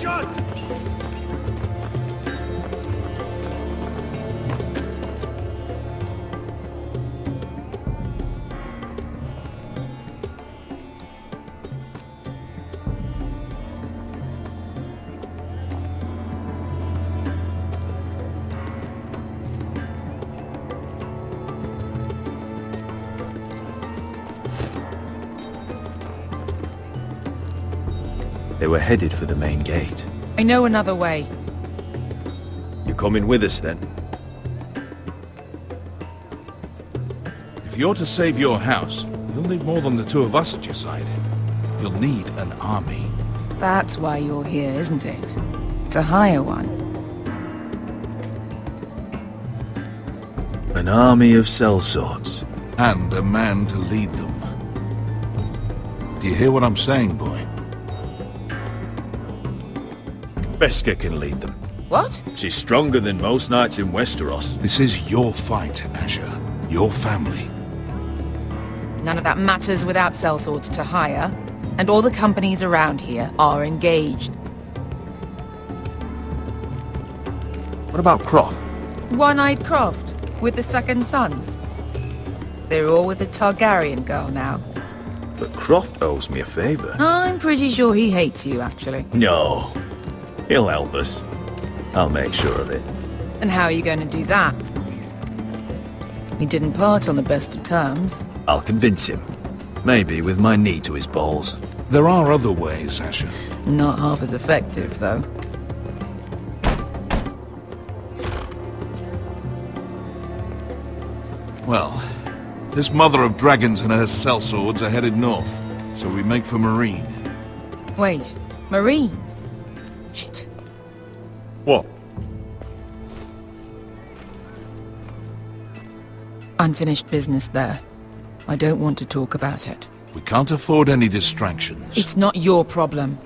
Shut! They were headed for the main gate. I know another way. You coming with us then? If you're to save your house, you'll need more than the two of us at your side. You'll need an army. That's why you're here, isn't it? To hire one. An army of sellswords. And a man to lead them. Do you hear what I'm saying, boy? Beskha can lead them. What? She's stronger than most knights in Westeros. This is your fight, Asher. Your family. None of that matters without sellswords to hire. And all the companies around here are engaged. What about Croft? One-eyed Croft, with the second sons. They're all with the Targaryen girl now. But Croft owes me a favor. I'm pretty sure he hates you, actually. No. He'll help us. I'll make sure of it. And how are you going to do that? We didn't part on the best of terms. I'll convince him. Maybe with my knee to his balls. There are other ways, Asher. Not half as effective, though. Well, this mother of dragons and her sellswords are headed north, so we make for Marine. Wait, Marine? Shit. What? Unfinished business there. I don't want to talk about it. We can't afford any distractions. It's not your problem.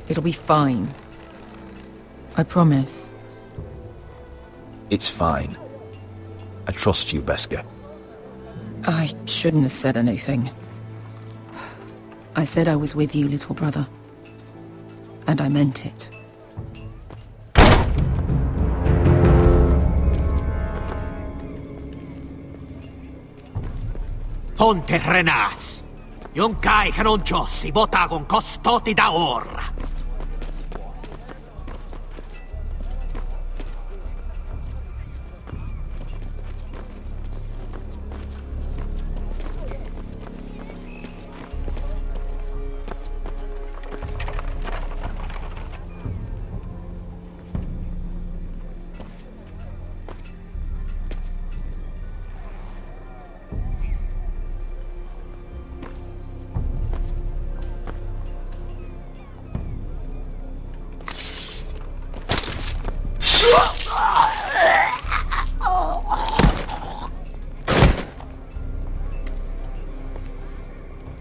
It'll be fine. I promise. It's fine. I trust you, Beskha. I shouldn't have said anything. I said I was with you, little brother. And I meant it. Ponte Renas. Yon kai kanon jossi botagon costoti da orra.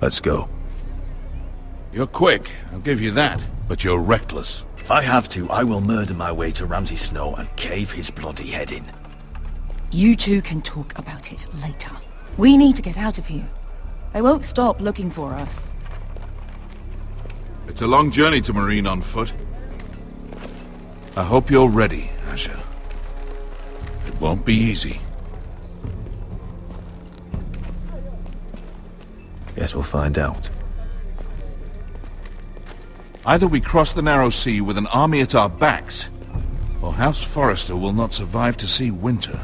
Let's go. You're quick, I'll give you that. But you're reckless. If I have to, I will murder my way to Ramsay Snow and cave his bloody head in. You two can talk about it later. We need to get out of here. They won't stop looking for us. It's a long journey to Marine on foot. I hope you're ready, Asher. It won't be easy. Guess we'll find out. Either we cross the narrow sea with an army at our backs, or House Forrester will not survive to see winter.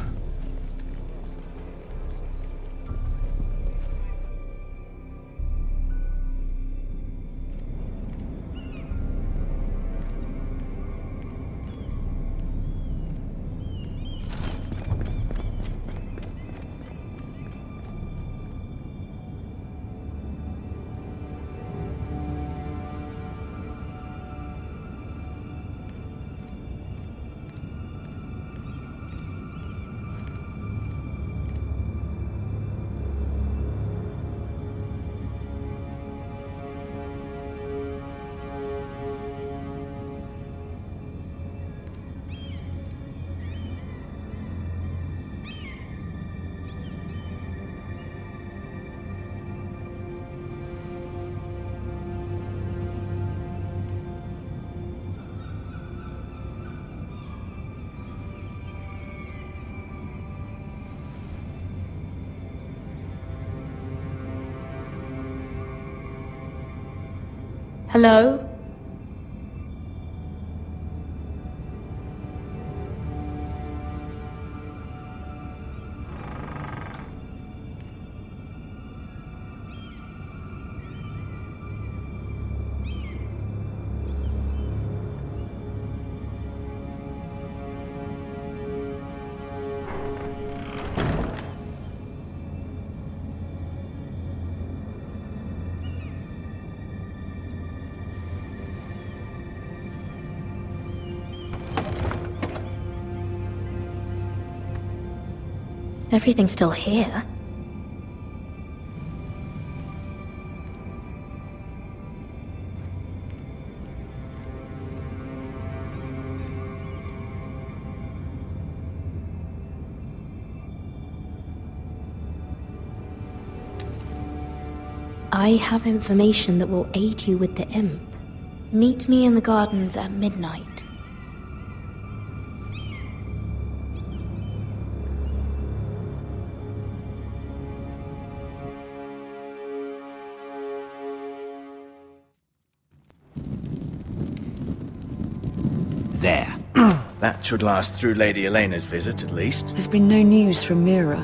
Hello? Everything's still here. I have information that will aid you with the imp. Meet me in the gardens at midnight. There. That should last through Lady Elena's visit, at least. There's been no news from Mira.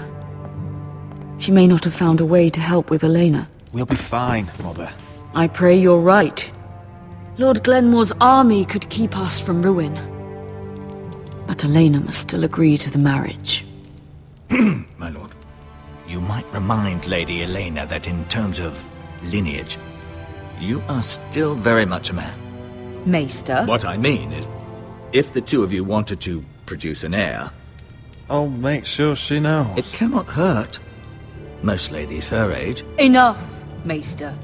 She may not have found a way to help with Elena. We'll be fine, Mother. I pray you're right. Lord Glenmore's army could keep us from ruin. But Elena must still agree to the marriage. My lord. You might remind Lady Elena that in terms of lineage, you are still very much a man. Maester? What I mean is, if the two of you wanted to produce an heir, I'll make sure she knows. it cannot hurt. Most ladies her age. Enough, Maester.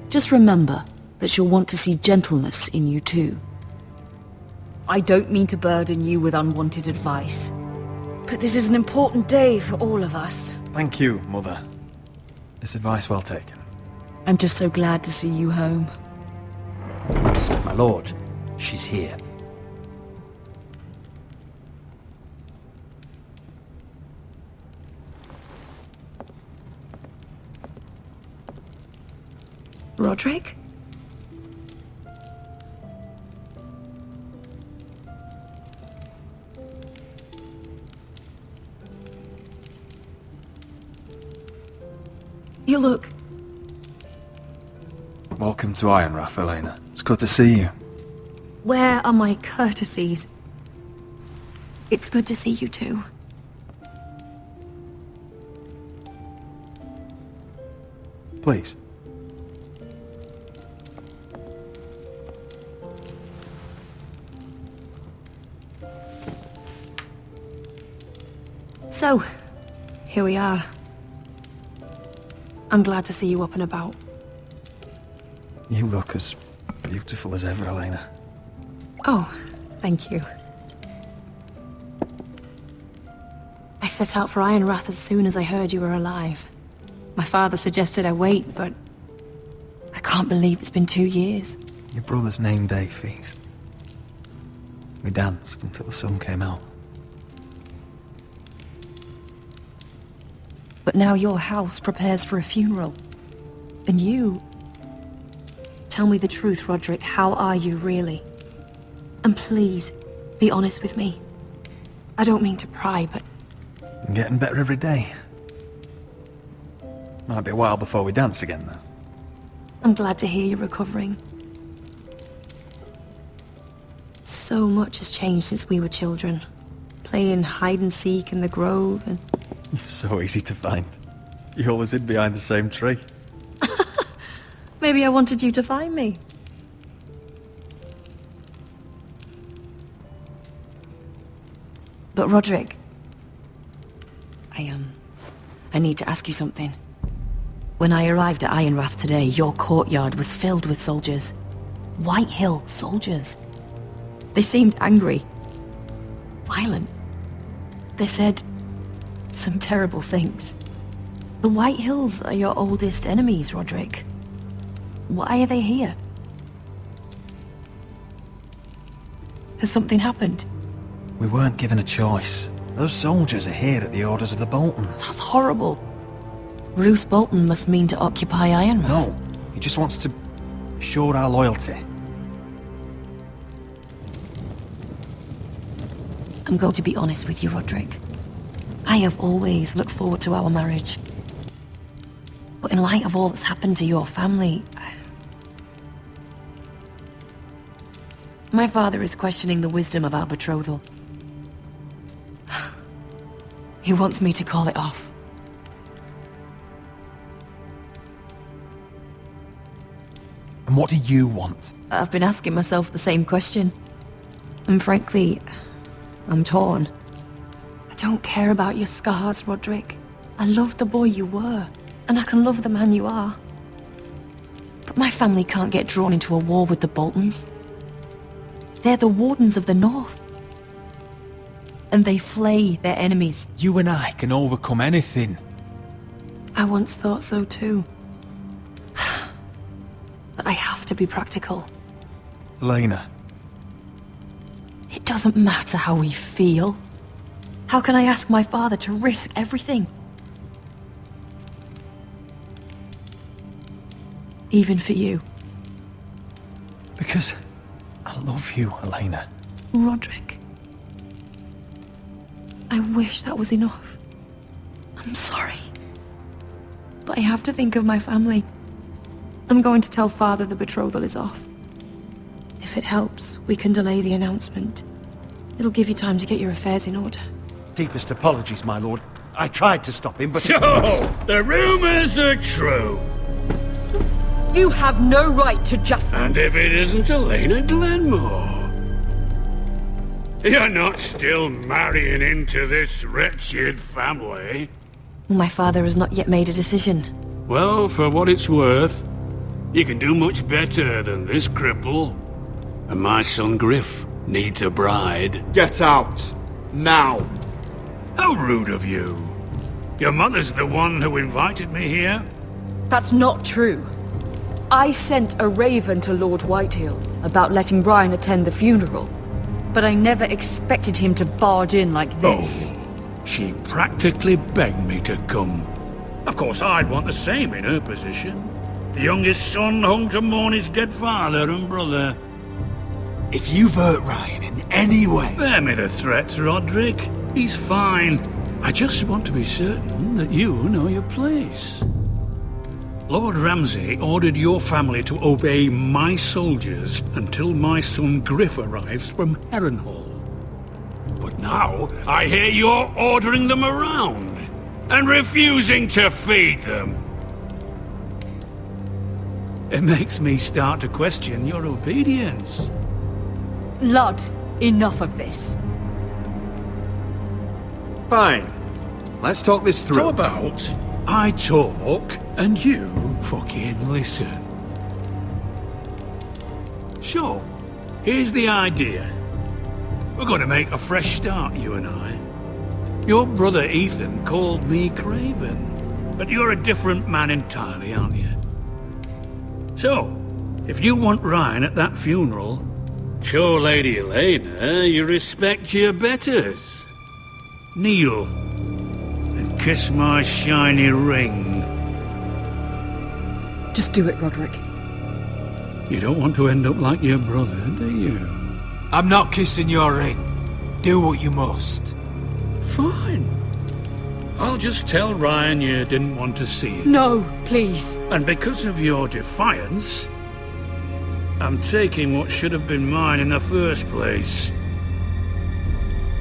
Just remember that she'll want to see gentleness in you too. I don't mean to burden you with unwanted advice, but this is an important day for all of us. Thank you, Mother. It's advice well taken. I'm just so glad to see you home. My lord, she's here. Roderick? You look... Welcome to Ironrath, Elena. It's good to see you. Where are my courtesies? It's good to see you too. Please. So, here we are. I'm glad to see you up and about. You look as beautiful as ever, Elena. Oh, thank you. I set out for Ironrath as soon as I heard you were alive. My father suggested I wait, but I can't believe it's been 2 years. Your brother's name day feast. We danced until the sun came out. But now your house prepares for a funeral. And you... Tell me the truth, Roderick. How are you, really? And please, be honest with me. I don't mean to pry, but... I'm getting better every day. Might be a while before we dance again, though. I'm glad to hear you're recovering. So much has changed since we were children. Playing hide and seek in the grove and... You're so easy to find. You always hid behind the same tree. Maybe I wanted you to find me. But Roderick... I need to ask you something. When I arrived at Ironrath today, your courtyard was filled with soldiers. White Hill soldiers. They seemed angry. Violent. They said some terrible things. The White Hills are your oldest enemies, Roderick. Why are they here? Has something happened? We weren't given a choice. Those soldiers are here at the orders of the Bolton. That's horrible. Roose Bolton must mean to occupy Ironrath. No, he just wants to assured our loyalty. I'm going to be honest with you, Roderick. I have always looked forward to our marriage. But in light of all that's happened to your family... My father is questioning the wisdom of our betrothal. He wants me to call it off. And what do you want? I've been asking myself the same question. And frankly, I'm torn. I don't care about your scars, Roderick. I love the boy you were, and I can love the man you are. But my family can't get drawn into a war with the Boltons. They're the Wardens of the North. And they flay their enemies. You and I can overcome anything. I once thought so too. But I have to be practical. Elena. It doesn't matter how we feel. How can I ask my father to risk everything? Even for you. Because I love you, Elena. Roderick. I wish that was enough. I'm sorry. But I have to think of my family. I'm going to tell Father the betrothal is off. If it helps, we can delay the announcement. It'll give you time to get your affairs in order. Deepest apologies, my lord. I tried to stop him, but... So, the rumors are true. You have no right to just... And if it isn't Elena Glenmore? You're not still marrying into this wretched family? My father has not yet made a decision. Well, for what it's worth, you can do much better than this cripple. And my son Griff needs a bride. Get out! Now! How rude of you. Your mother's the one who invited me here? That's not true. I sent a raven to Lord Whitehill about letting Brian attend the funeral. But I never expected him to barge in like this. Oh, she practically begged me to come. Of course, I'd want the same in her position. The youngest son home to mourn his dead father and brother. If you've hurt Ryan in any way... Spare me the threats, Roderick. He's fine. I just want to be certain that you know your place. Lord Ramsay ordered your family to obey my soldiers until my son Griff arrives from Harrenhal. But now, I hear you're ordering them around, and refusing to feed them. It makes me start to question your obedience. Lud, enough of this. Fine. Let's talk this through. How about I talk and you fucking listen? Sure. Here's the idea. We're going to make a fresh start, you and I. Your brother Ethan called me Craven, but you're a different man entirely, aren't you? So, if you want Ryan at that funeral, show Lady Elena you respect your betters. Kneel and kiss my shiny ring. Just do it, Roderick. You don't want to end up like your brother, do you? I'm not kissing your ring. Do what you must. Fine. I'll just tell Ryan you didn't want to see it. No, please. And because of your defiance, I'm taking what should have been mine in the first place.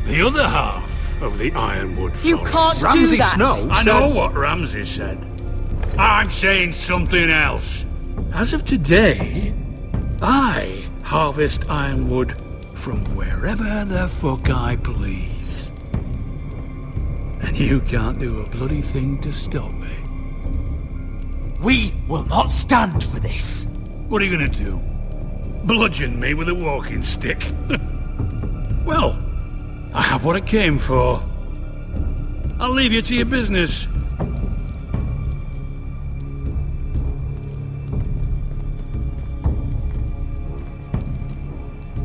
The other half of the Ironwood Forest. You can't do Ramsay that. Snow I said... know what Ramsay said. I'm saying something else. As of today, I harvest ironwood from wherever the fuck I please. And you can't do a bloody thing to stop me. We will not stand for this. What are you gonna do? Bludgeon me with a walking stick? Well, I have what I came for. I'll leave you to your business.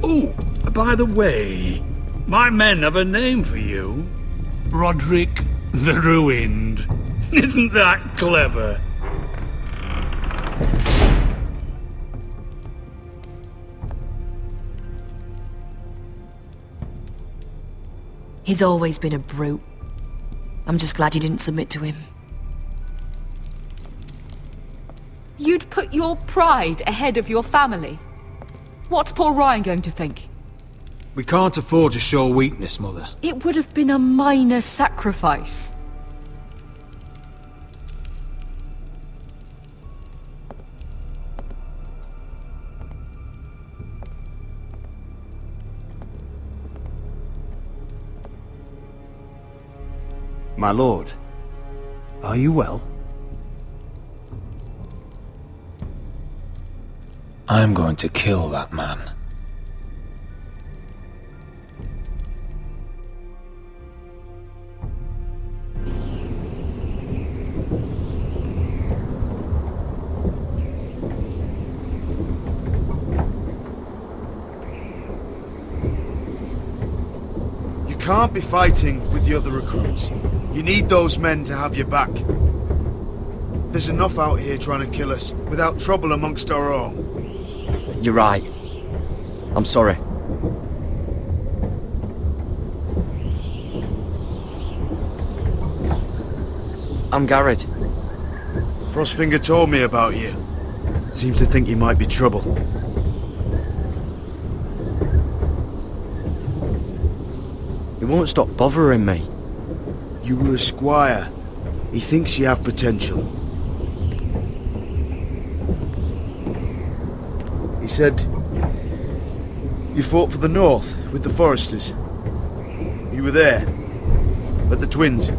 Oh, by the way, my men have a name for you. Roderick the Ruined. Isn't that clever? He's always been a brute. I'm just glad you didn't submit to him. You'd put your pride ahead of your family? What's poor Ryan going to think? We can't afford to show weakness, Mother. It would have been a minor sacrifice. My lord, are you well? I'm going to kill that man. You can't be fighting with the other recruits. You need those men to have your back. There's enough out here trying to kill us, without trouble amongst our own. You're right. I'm sorry. I'm Garrett. Frostfinger told me about you. Seems to think you might be trouble. He won't stop bothering me. You were a squire. He thinks you have potential. He said you fought for the North with the Foresters. You were there, at the Twins.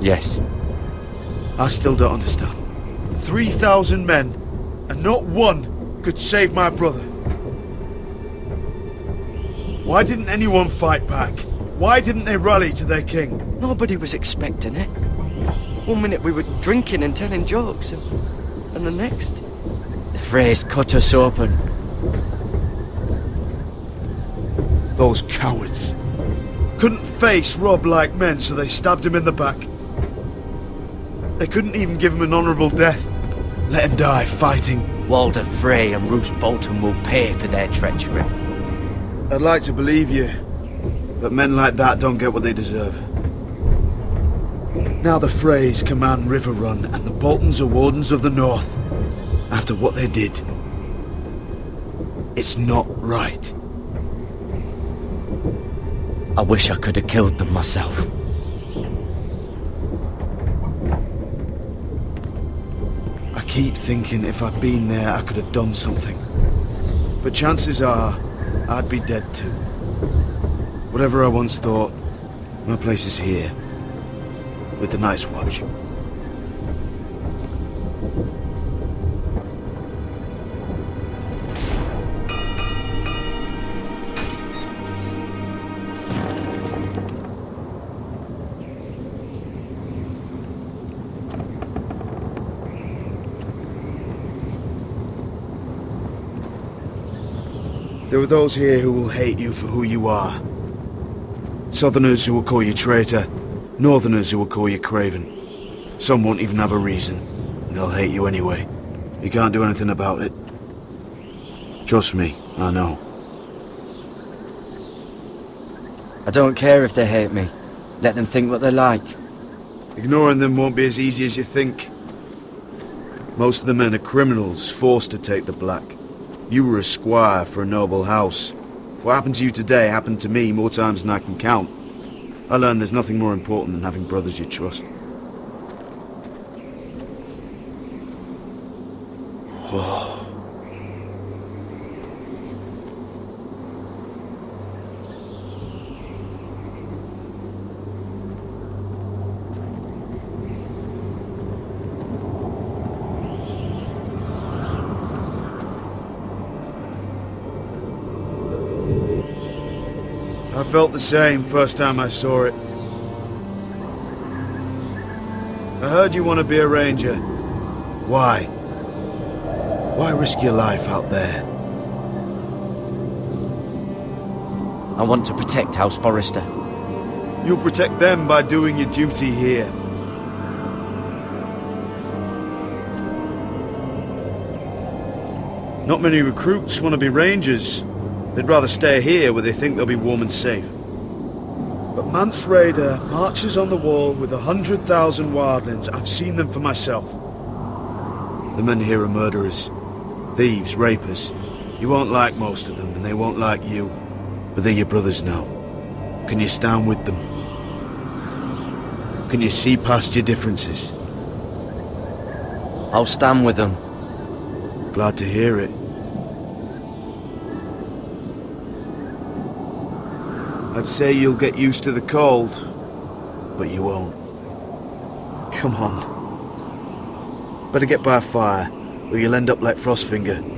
Yes. I still don't understand. 3,000 men, and not one could save my brother. Why didn't anyone fight back? Why didn't they rally to their king? Nobody was expecting it. One minute we were drinking and telling jokes, and the next, the Freys cut us open. Those cowards. Couldn't face Rob like men, so they stabbed him in the back. They couldn't even give him an honourable death. Let him die fighting. Walder Frey and Roose Bolton will pay for their treachery. I'd like to believe you, but men like that don't get what they deserve. Now the Freys command River Run, and the Boltons are Wardens of the North. After what they did. It's not right. I wish I could have killed them myself. I keep thinking if I'd been there I could have done something. But chances are, I'd be dead too. Whatever I once thought, my place is here. With the Night's Watch. There are those here who will hate you for who you are. Southerners who will call you traitor, Northerners who will call you craven. Some won't even have a reason. They'll hate you anyway. You can't do anything about it. Trust me, I know. I don't care if they hate me. Let them think what they like. Ignoring them won't be as easy as you think. Most of the men are criminals, forced to take the black. You were a squire for a noble house. What happened to you today happened to me more times than I can count. I learned there's nothing more important than having brothers you trust. Whoa. I felt the same first time I saw it. I heard you want to be a ranger. Why? Why risk your life out there? I want to protect House Forrester. You'll protect them by doing your duty here. Not many recruits want to be rangers. They'd rather stay here where they think they'll be warm and safe. But Mance Raider marches on the wall with 100,000 wildlings. I've seen them for myself. The men here are murderers, thieves, rapers. You won't like most of them, and they won't like you. But they're your brothers now. Can you stand with them? Can you see past your differences? I'll stand with them. Glad to hear it. I'd say you'll get used to the cold, but you won't. Come on. Better get by a fire, or you'll end up like Frostfinger.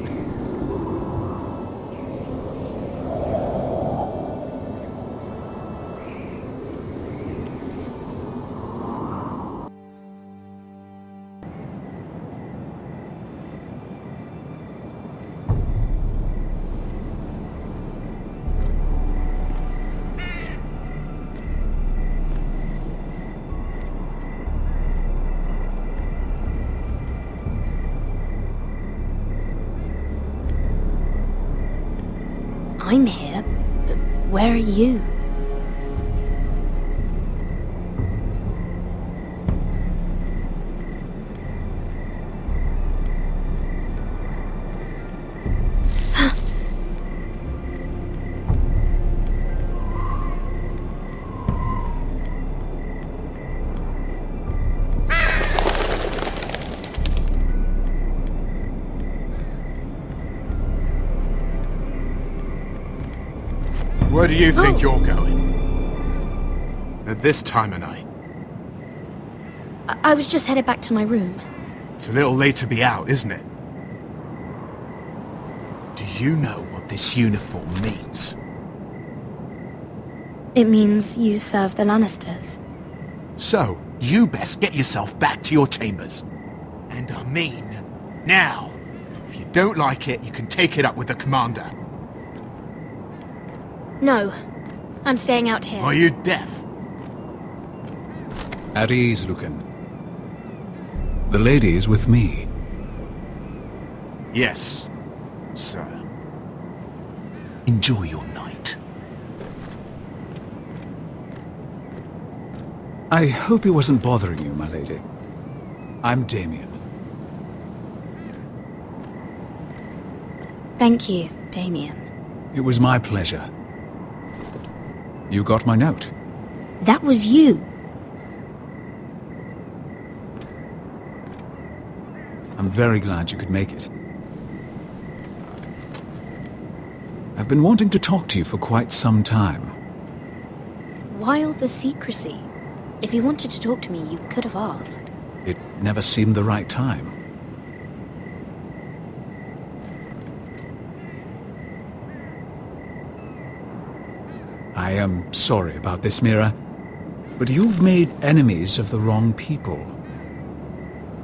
I'm here, but where are you? Where do you think you're going? At this time of night? I was just headed back to my room. It's a little late to be out, isn't it? Do you know what this uniform means? It means you serve the Lannisters. So, you best get yourself back to your chambers. And I mean, now. If you don't like it, you can take it up with the commander. No, I'm staying out here. Are you deaf? At ease, Lucan. The lady is with me. Yes, sir. Enjoy your night. I hope he wasn't bothering you, my lady. I'm Damien. Thank you, Damien. It was my pleasure. You got my note. That was you. I'm very glad you could make it. I've been wanting to talk to you for quite some time. Why all the secrecy? If you wanted to talk to me, you could have asked. It never seemed the right time. I am sorry about this, Mira, but you've made enemies of the wrong people.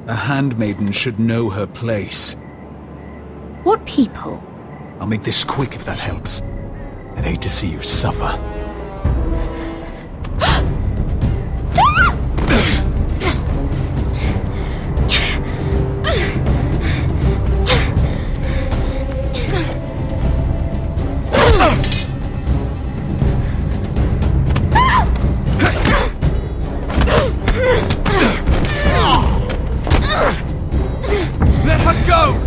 A handmaiden should know her place. What people? I'll make this quick if that helps. I'd hate to see you suffer. Let her go!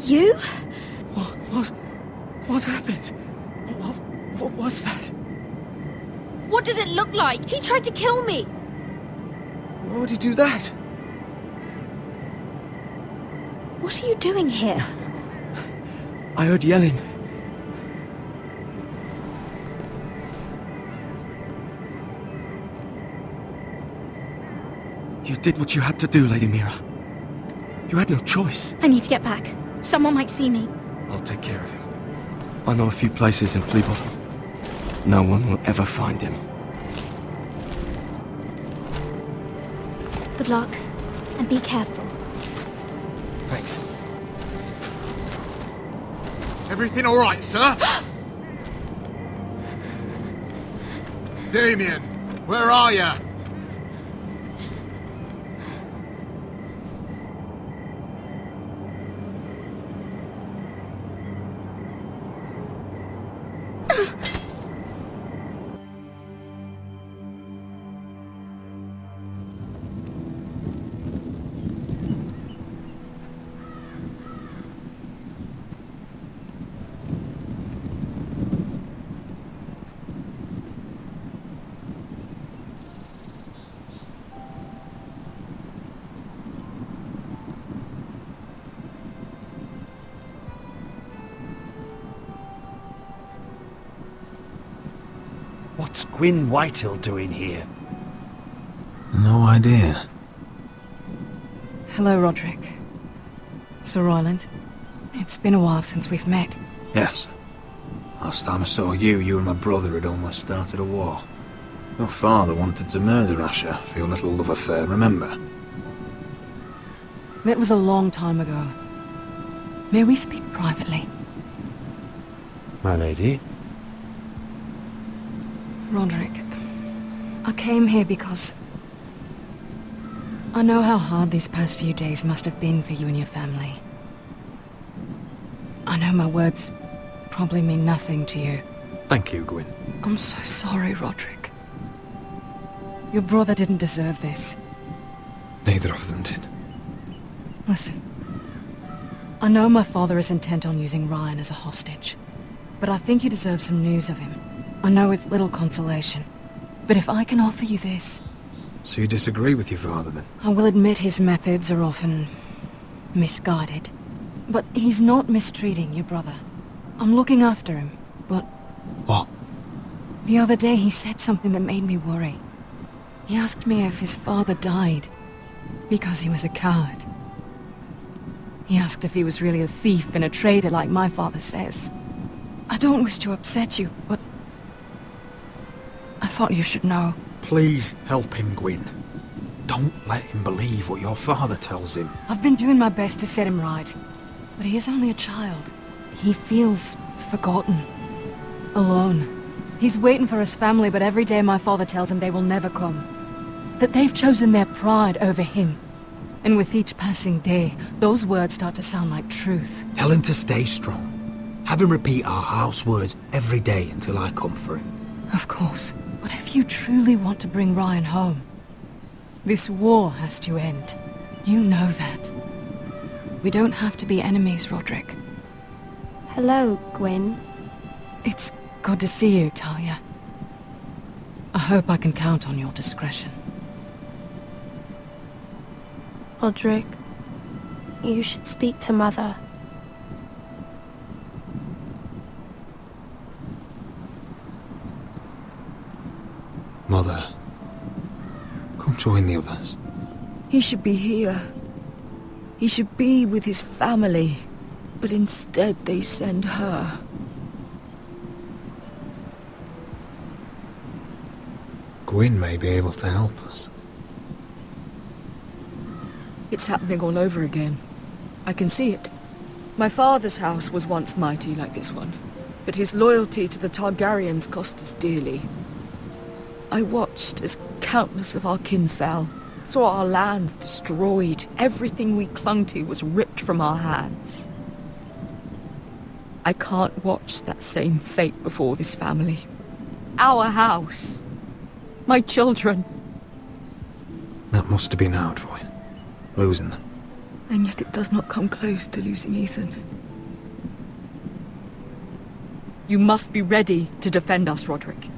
You? What happened? What was that? What did it look like? He tried to kill me! Why would he do that? What are you doing here? I heard yelling. You did what you had to do, Lady Mira. You had no choice. I need to get back. Someone might see me. I'll take care of him. I know a few places in Fleabottom. No one will ever find him. Good luck, and be careful. Thanks. Everything all right, sir? Damien, where are you? What's Gwyn Whitehill doing here? No idea. Hello, Roderick. Sir Royland. It's been a while since we've met. Yes. Last time I saw you and my brother had almost started a war. Your father wanted to murder Asher for your little love affair, remember? That was a long time ago. May we speak privately? My lady? Roderick, I came here because I know how hard these past few days must have been for you and your family. I know my words probably mean nothing to you. Thank you, Gwyn. I'm so sorry, Roderick. Your brother didn't deserve this. Neither of them did. Listen. I know my father is intent on using Ryan as a hostage, but I think you deserve some news of him. I know it's little consolation, but if I can offer you this... So you disagree with your father, then? I will admit his methods are often misguided, but he's not mistreating your brother. I'm looking after him, but... What? The other day he said something that made me worry. He asked me if his father died because he was a coward. He asked if he was really a thief and a traitor like my father says. I don't wish to upset you, but I thought you should know. Please help him, Gwyn. Don't let him believe what your father tells him. I've been doing my best to set him right, but he is only a child. He feels forgotten, alone. He's waiting for his family, but every day my father tells him they will never come. That they've chosen their pride over him. And with each passing day, those words start to sound like truth. Tell him to stay strong. Have him repeat our house words every day until I come for him. Of course. But if you truly want to bring Ryan home, this war has to end. You know that. We don't have to be enemies, Roderick. Hello, Gwyn. It's good to see you, Talia. I hope I can count on your discretion. Roderick, you should speak to Mother. Mother, come join the others. He should be here. He should be with his family. But instead they send her. Gwyn may be able to help us. It's happening all over again. I can see it. My father's house was once mighty like this one, but his loyalty to the Targaryens cost us dearly. I watched as countless of our kin fell, saw our lands destroyed, everything we clung to was ripped from our hands. I can't watch that same fate before this family. Our house. My children. That must have been hard for you, losing them. And yet it does not come close to losing Ethan. You must be ready to defend us, Roderick.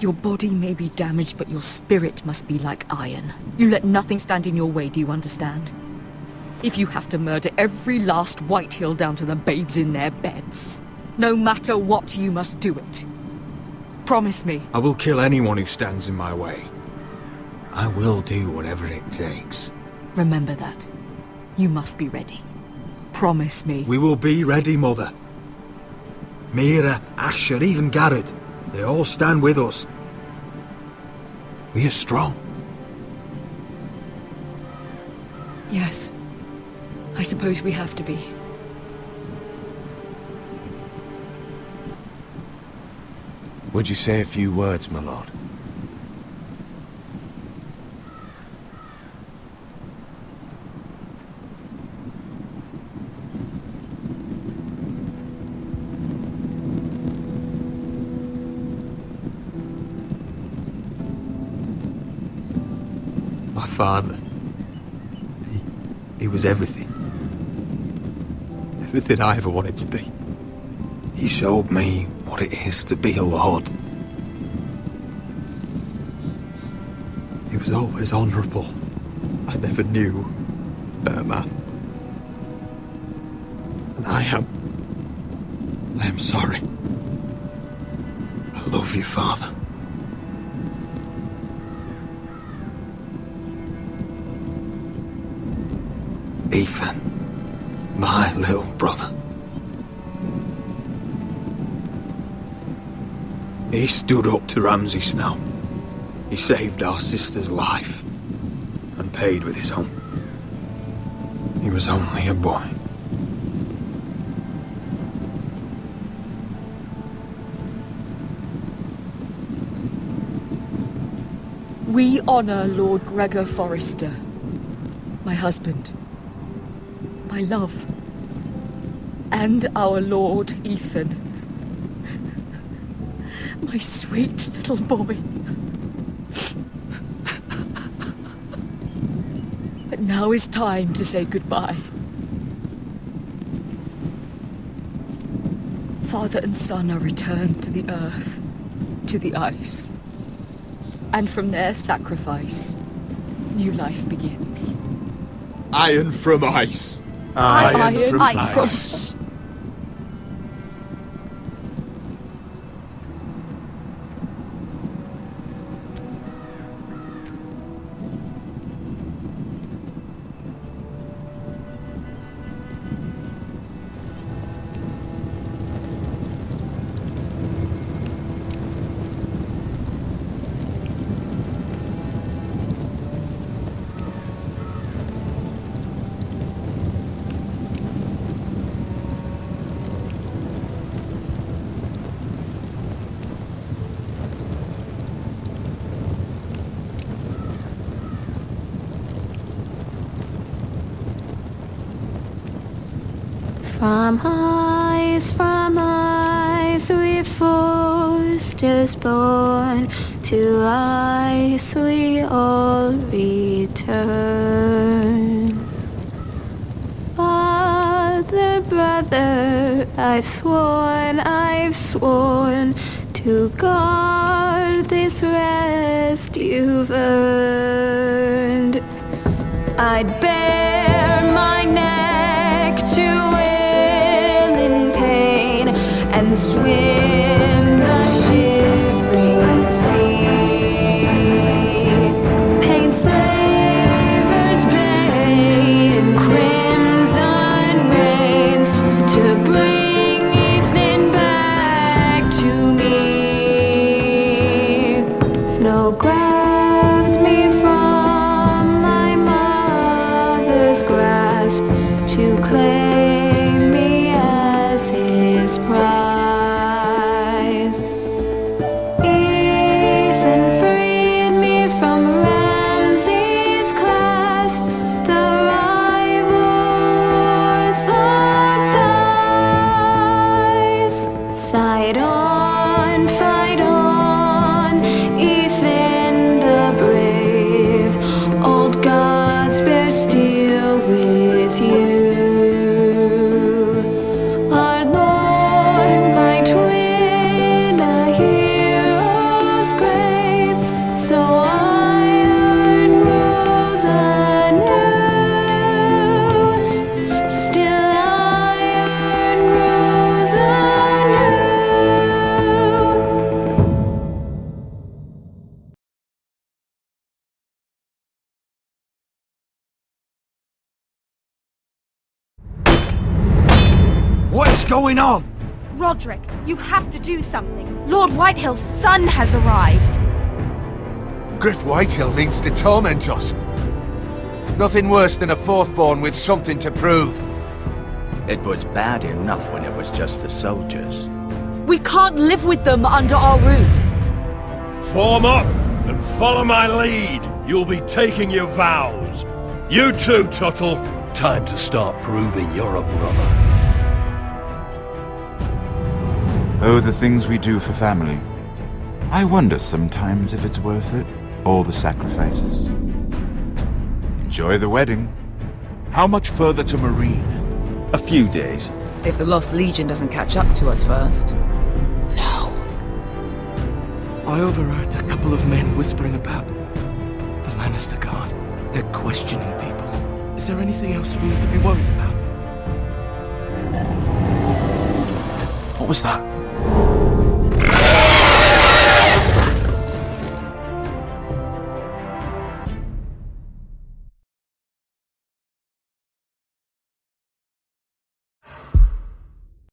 Your body may be damaged, but your spirit must be like iron. You let nothing stand in your way, do you understand? If you have to murder every last Whitehill down to the babes in their beds, no matter what, you must do it. Promise me. I will kill anyone who stands in my way. I will do whatever it takes. Remember that. You must be ready. Promise me. We will be ready, Mother. Mira, Asher, even Garrett. They all stand with us. We are strong. Yes. I suppose we have to be. Would you say a few words, my lord? My father. He was everything. Everything I ever wanted to be. He showed me what it is to be a lord. He was always honourable. I never knew a better man. And I am sorry. I love you, Father. Ethan, my little brother. He stood up to Ramsay Snow. He saved our sister's life and paid with his own. He was only a boy. We honor Lord Gregor Forrester, my husband, my love, and our Lord Ethan, my sweet little boy. But now is time to say goodbye. Father and son are returned to the earth, to the ice. And from their sacrifice, new life begins. Iron from ice. Iron from ice. From ice we Forsters born, to ice we all return. Father, brother, I've sworn to guard this rest you've earned. I'd bare my neck to and swim the shivering sea. Paint slavers bay in crimson rains to bring Ethan back to me. Snow grabbed me from my mother's grasp to claim me as his prize. Fight on, Ethan the brave. Old gods bear steel with you. Our Lord might win a hero's grave, so iron rose anew. Still iron rose anew. What is going on? Roderick, you have to do something. Lord Whitehill's son has arrived. Griff Whitehill means to torment us. Nothing worse than a fourth-born with something to prove. It was bad enough when it was just the soldiers. We can't live with them under our roof. Form up and follow my lead. You'll be taking your vows. You too, Tuttle. Time to start proving you're a brother. Oh, the things we do for family. I wonder sometimes if it's worth it. All the sacrifices. Enjoy the wedding. How much further to Marine? A few days. If the Lost Legion doesn't catch up to us first. I overheard a couple of men whispering about the Lannister Guard. They're questioning people. Is there anything else we need to be worried about? What was that?